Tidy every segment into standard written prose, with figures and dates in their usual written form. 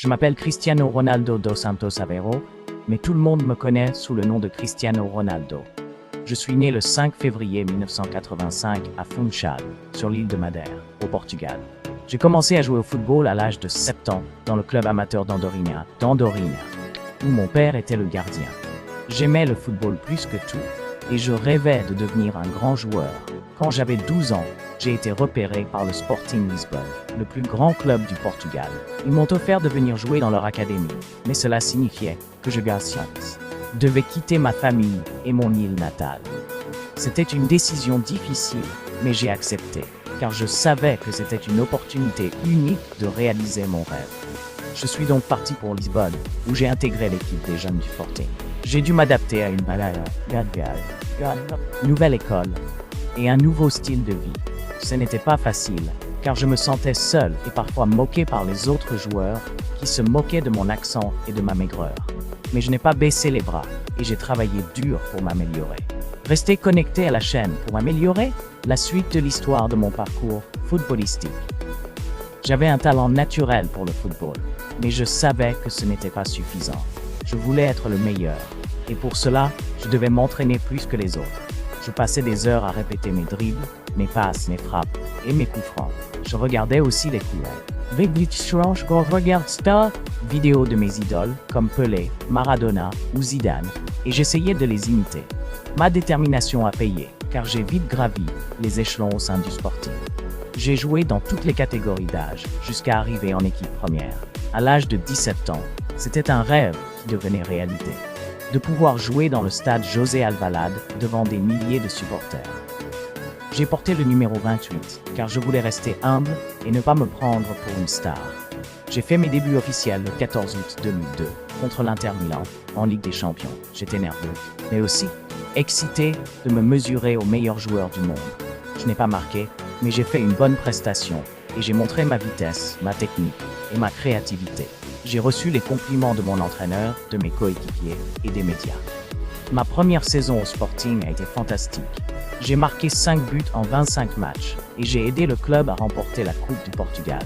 Je m'appelle Cristiano Ronaldo dos Santos Aveiro, mais tout le monde me connaît sous le nom de Cristiano Ronaldo. Je suis né le 5 février 1985 à Funchal, sur l'île de Madère, au Portugal. J'ai commencé à jouer au football à l'âge de 7 ans dans le club amateur d'Andorinha, où mon père était le gardien. J'aimais le football plus que tout, et je rêvais de devenir un grand joueur. Quand j'avais 12 ans, j'ai été repéré par le Sporting Lisbonne, le plus grand club du Portugal. Ils m'ont offert de venir jouer dans leur académie, mais cela signifiait que je devais quitter ma famille et mon île natale. C'était une décision difficile, mais j'ai accepté, car je savais que c'était une opportunité unique de réaliser mon rêve. Je suis donc parti pour Lisbonne, où j'ai intégré l'équipe des jeunes du Sporting. J'ai dû m'adapter à une nouvelle école et un nouveau style de vie. Ce n'était pas facile, car je me sentais seul et parfois moqué par les autres joueurs qui se moquaient de mon accent et de ma maigreur. Mais je n'ai pas baissé les bras et j'ai travaillé dur pour m'améliorer. Restez connectés à la chaîne pour améliorer la suite de l'histoire de mon parcours footballistique. J'avais un talent naturel pour le football, mais je savais que ce n'était pas suffisant. Je voulais être le meilleur, et pour cela, je devais m'entraîner plus que les autres. Je passais des heures à répéter mes dribbles, mes passes, mes frappes et mes coups francs. Je regardais aussi les coups. Vidéos de mes idoles comme Pelé, Maradona ou Zidane, et j'essayais de les imiter. Ma détermination a payé, car j'ai vite gravi les échelons au sein du Sporting. J'ai joué dans toutes les catégories d'âge, jusqu'à arriver en équipe première. À l'âge de 17 ans, c'était un rêve qui devenait réalité. De pouvoir jouer dans le stade José Alvalade devant des milliers de supporters. J'ai porté le numéro 28, car je voulais rester humble et ne pas me prendre pour une star. J'ai fait mes débuts officiels le 14 août 2002, contre l'Inter Milan, en Ligue des Champions. J'étais nerveux, mais aussi excité de me mesurer aux meilleurs joueurs du monde. Je n'ai pas marqué, mais j'ai fait une bonne prestation, et j'ai montré ma vitesse, ma technique et ma créativité. J'ai reçu les compliments de mon entraîneur, de mes coéquipiers et des médias. Ma première saison au Sporting a été fantastique. J'ai marqué 5 buts en 25 matchs et j'ai aidé le club à remporter la Coupe du Portugal.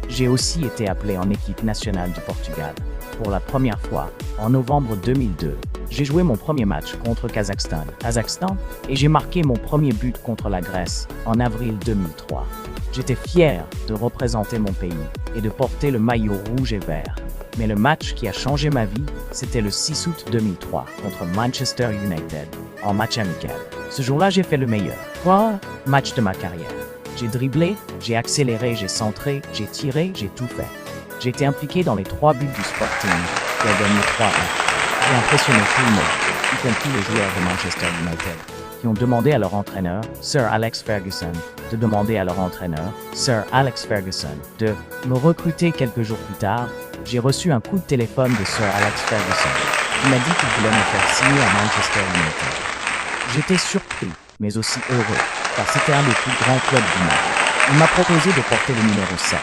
J'ai aussi été appelé en équipe nationale du Portugal. Pour la première fois, en novembre 2002, j'ai joué mon premier match contre Kazakhstan, et j'ai marqué mon premier but contre la Grèce en avril 2003. J'étais fier de représenter mon pays et de porter le maillot rouge et vert. Mais le match qui a changé ma vie, c'était le 6 août 2003 contre Manchester United, en match amical. Ce jour-là, j'ai fait le meilleur match de ma carrière. J'ai dribblé, j'ai accéléré, j'ai centré, j'ai tiré, j'ai tout fait. J'ai été impliqué dans les 3 buts du Sporting, qui a gagné 3-1. J'ai impressionné tout le monde, y compris les joueurs de Manchester United, qui ont demandé à leur entraîneur, Sir Alex Ferguson, de me recruter quelques jours plus tard. J'ai reçu un coup de téléphone de Sir Alex Ferguson, qui m'a dit qu'il voulait me faire signer à Manchester United. J'étais surpris, mais aussi heureux, car c'était un des plus grands clubs du monde. Il m'a proposé de porter le numéro 7.